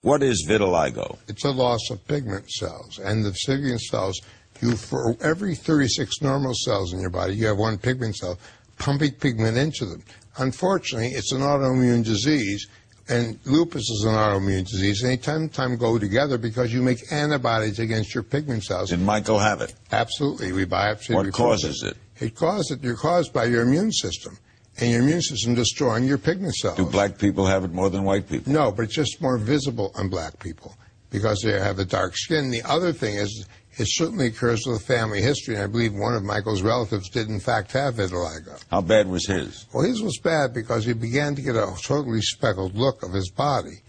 What is vitiligo? It's a loss of pigment cells, and the pigment cells, for every 36 normal cells in your body, you have one pigment cell pumping pigment into them. Unfortunately, it's an autoimmune disease, and lupus is an autoimmune disease, and they sometimes go together because you make antibodies against your pigment cells. Did Michael have it? Absolutely. We biopsy. What causes it? You're caused by your immune system, and your immune system destroying your pigment cells. Do black people have it more than white people? No, but it's just more visible on black people because they have a dark skin. The other thing is, it certainly occurs with a family history, and I believe one of Michael's relatives did in fact have vitiligo. How bad was his? Well, his was bad because he began to get a totally speckled look of his body.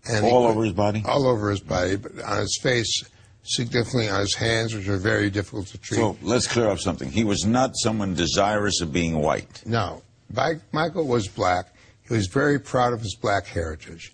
And all over his body? All over his body, but on his face, significantly on his hands, which are very difficult to treat. So let's clear up something. He was not someone desirous of being white. No. Michael was black. He was very proud of his black heritage.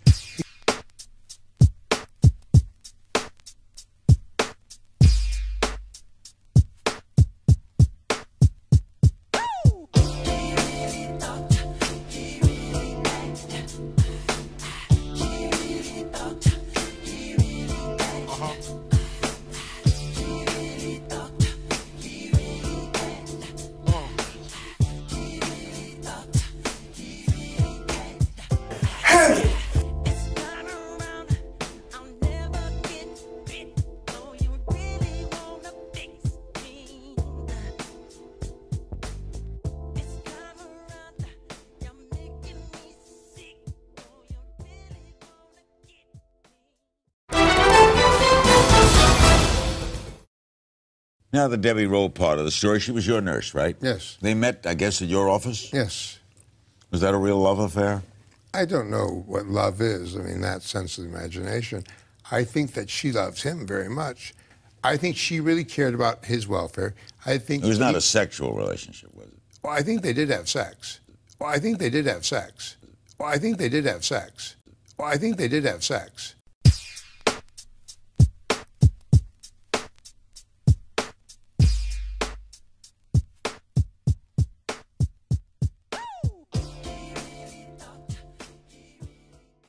Now the Debbie Rowe part of the story, she was your nurse, right? Yes. They met, I guess, at your office? Yes. Was that a real love affair? I don't know what love is, I mean, that sense of the imagination. I think that she loves him very much. I think she really cared about his welfare. I think it was not a sexual relationship, was it? Well, I think they did have sex. Well, I think they did have sex. Well, I think they did have sex. Well, I think they did have sex.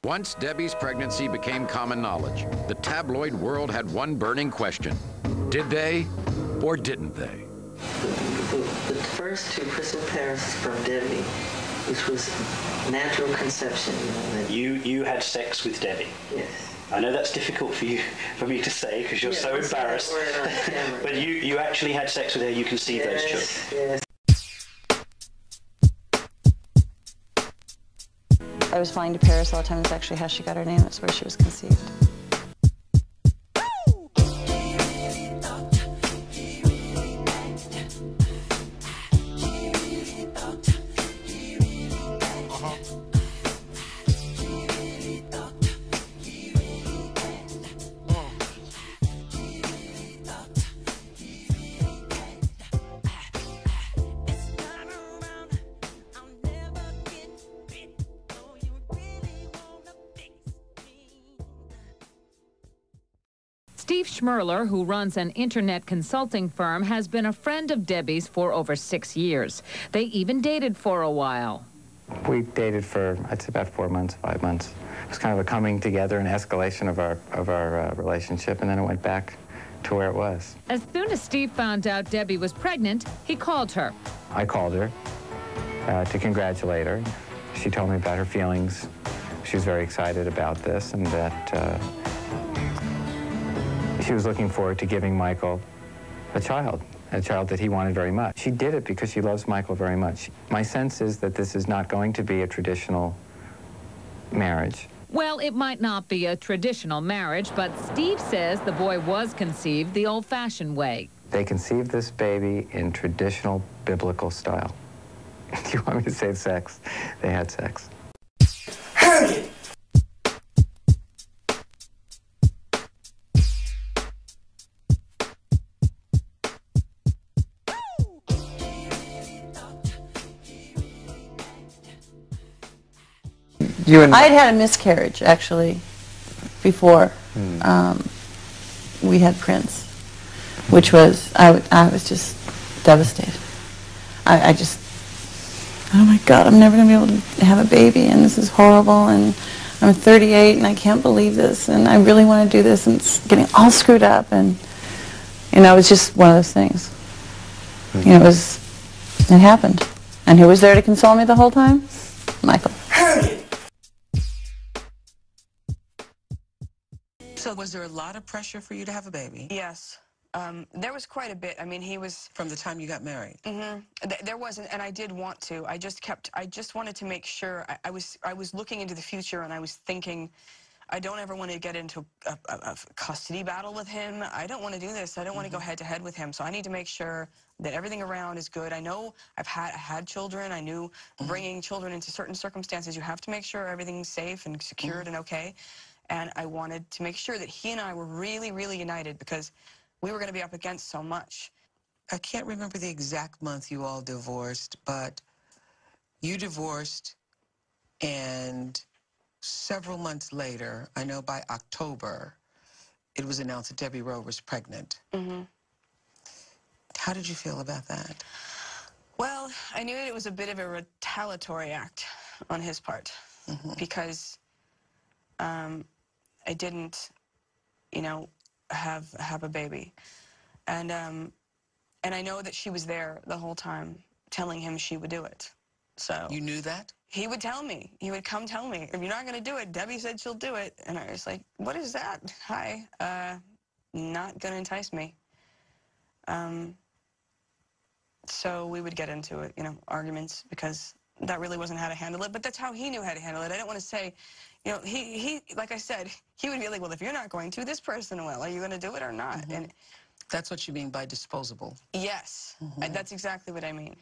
Once Debbie's pregnancy became common knowledge, the tabloid world had one burning question. Did they or didn't they? The first two crystal pairs from Debbie, which was natural conception. You had sex with Debbie? Yes. I know that's difficult for me to say because you're so embarrassed. But you actually had sex with her, you conceived those children? Yes. I was flying to Paris all the time. That's actually how she got her name. That's where she was conceived. Steve Schmerler, who runs an internet consulting firm, has been a friend of Debbie's for over 6 years. They even dated for a while. We dated for, I'd say, about 4 months, 5 months. It was kind of a coming together and escalation of our relationship, and then it went back to where it was. As soon as Steve found out Debbie was pregnant, he called her. I called her to congratulate her. She told me about her feelings. She was very excited about this, and that she was looking forward to giving Michael a child that he wanted very much. She did it because she loves Michael very much. My sense is that this is not going to be a traditional marriage. Well, it might not be a traditional marriage, but Steve says the boy was conceived the old-fashioned way. They conceived this baby in traditional biblical style. Do you want me to say sex? They had sex. I'd had a miscarriage, actually, before we had Prince, which was, I was just devastated. I just, oh my God, I'm never going to be able to have a baby, and this is horrible, and I'm 38 and I can't believe this, and I really want to do this, and it's getting all screwed up, and you know, it was just one of those things. You know, it happened. And who was there to console me the whole time? Michael. So was there a lot of pressure for you to have a baby? Yes. There was quite a bit. I mean, he was... From the time you got married? Mm-hmm. There wasn't, and I did want to. I just wanted to make sure. I was looking into the future, and I was thinking, I don't ever want to get into a custody battle with him. I don't want to do this. I don't want to go head-to-head with him. So I need to make sure that everything around is good. I know I had children. I knew bringing children into certain circumstances, you have to make sure everything's safe and secured and okay. And I wanted to make sure that he and I were really, really united, because we were going to be up against so much. I can't remember the exact month you all divorced, but you divorced, and several months later, I know by October, it was announced that Debbie Rowe was pregnant. How did you feel about that? Well, I knew that it was a bit of a retaliatory act on his part, because I didn't, you know, have a baby, and I know that she was there the whole time, telling him she would do it. So you knew that? He would tell me. He would come tell me, if you're not going to do it, Debbie said she'll do it. And I was like, what is that? Hi, not going to entice me. So we would get into it, you know, arguments, because that really wasn't how to handle it. But that's how he knew how to handle it. I don't want to say, you know, he like I said, he would be like, well, if you're not going to, this person will. Are you going to do it or not? And that's what you mean by disposable. Yes, that's exactly what I mean.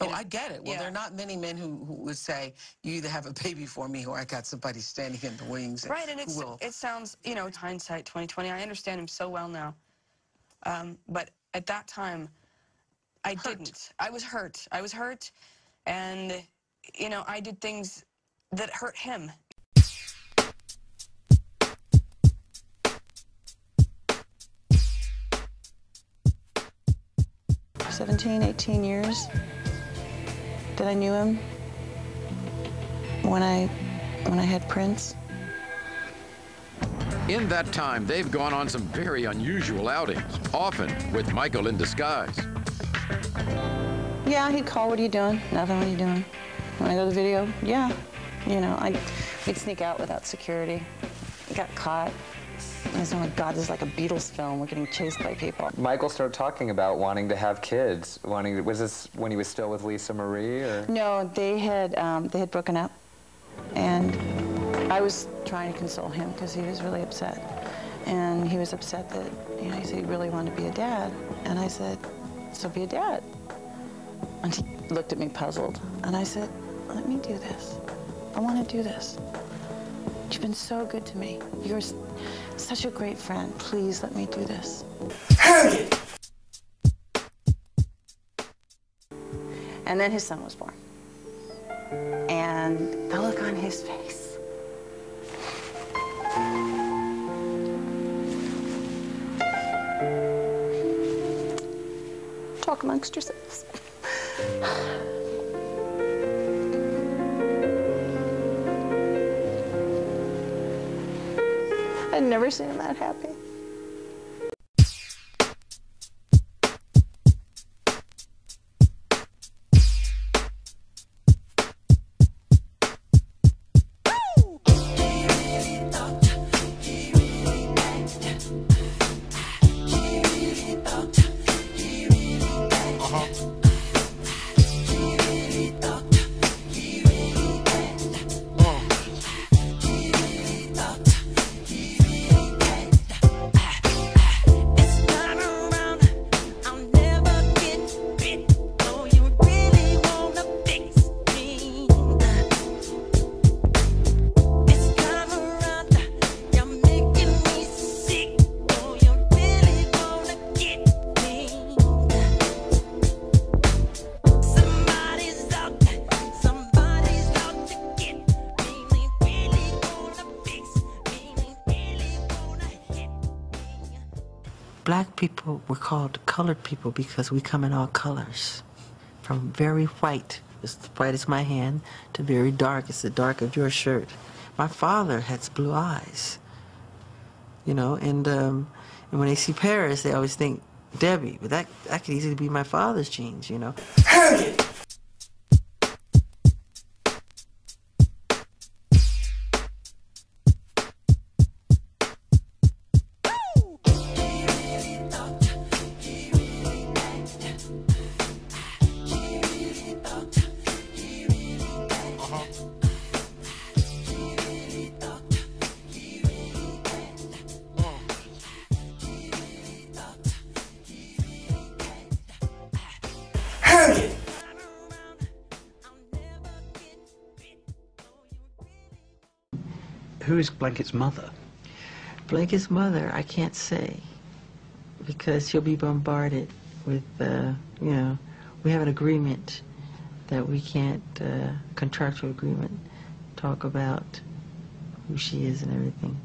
Oh, I get it. Well, there are not many men who would say, you either have a baby for me or I got somebody standing in the wings. Right, and it sounds, you know, hindsight 2020. I understand him so well now. But at that time, I didn't. I was hurt. I was hurt, and, you know, I did things that hurt him. 17, 18 years that I knew him when I had Prince. In that time, they've gone on some very unusual outings, often with Michael in disguise. Yeah, he'd call, what are you doing? Nothing, what are you doing? Want to go to the video? Yeah. You know, we'd sneak out without security. Got caught. I said, oh my God, this is like a Beatles film. We're getting chased by people. Michael started talking about wanting to have kids. Was this when he was still with Lisa Marie, or? No, they had broken up, and I was trying to console him because he was really upset, and he was upset that, you know, he said he really wanted to be a dad, and I said, so be a dad. And he looked at me puzzled, and I said, let me do this. I want to do this. You've been so good to me. You're such a great friend. Please let me do this. And then his son was born. And the look on his face. Talk amongst yourselves. I'd never seen him that happy. Black people were called colored people because we come in all colors. From very white, as white as my hand, to very dark, as the dark of your shirt. My father has blue eyes, you know, and when they see Paris, they always think Debbie, but that could easily be my father's genes, you know. Who is Blanket's mother? Blanket's mother, I can't say, because she'll be bombarded with, you know, we have an agreement that we can't, contractual agreement, talk about who she is and everything.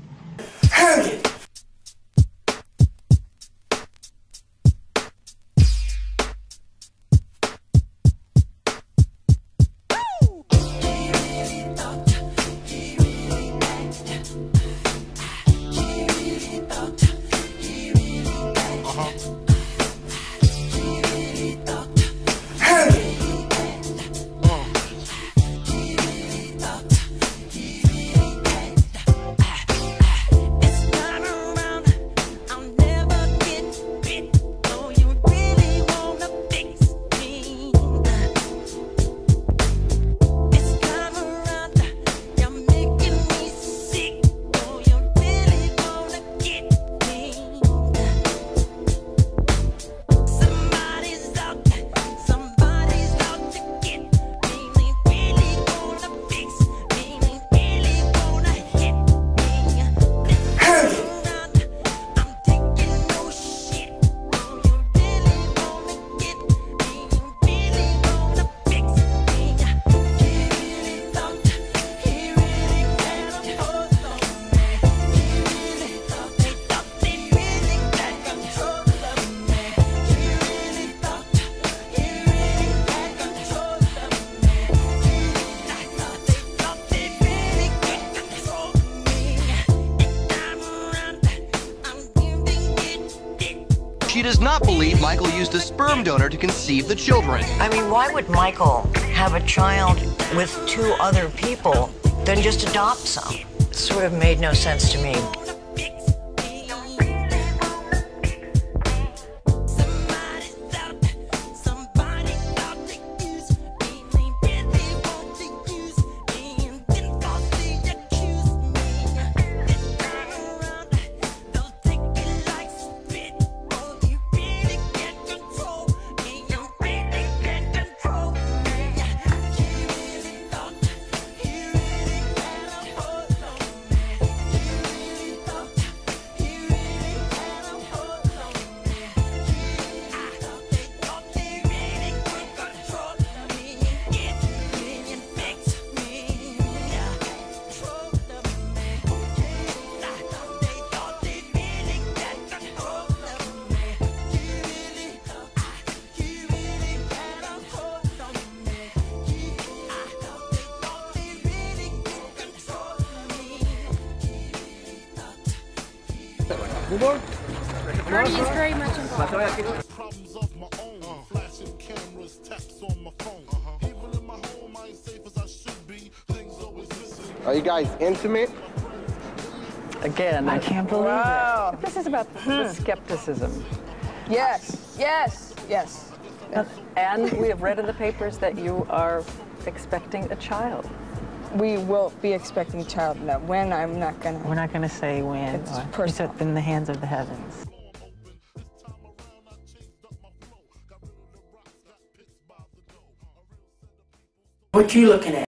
She does not believe Michael used a sperm donor to conceive the children. I mean, why would Michael have a child with 2 other people than just adopt some? It sort of made no sense to me. Arnie is very much involved. Are you guys intimate? Again, I can't believe Wow. it. But this is about the skepticism. Yes, yes, yes. And we have read in the papers that you are expecting a child. We will be expecting a child. Now, when, I'm not gonna. We're not going to say when. It's It's personal. in the hands of the heavens. What you looking at?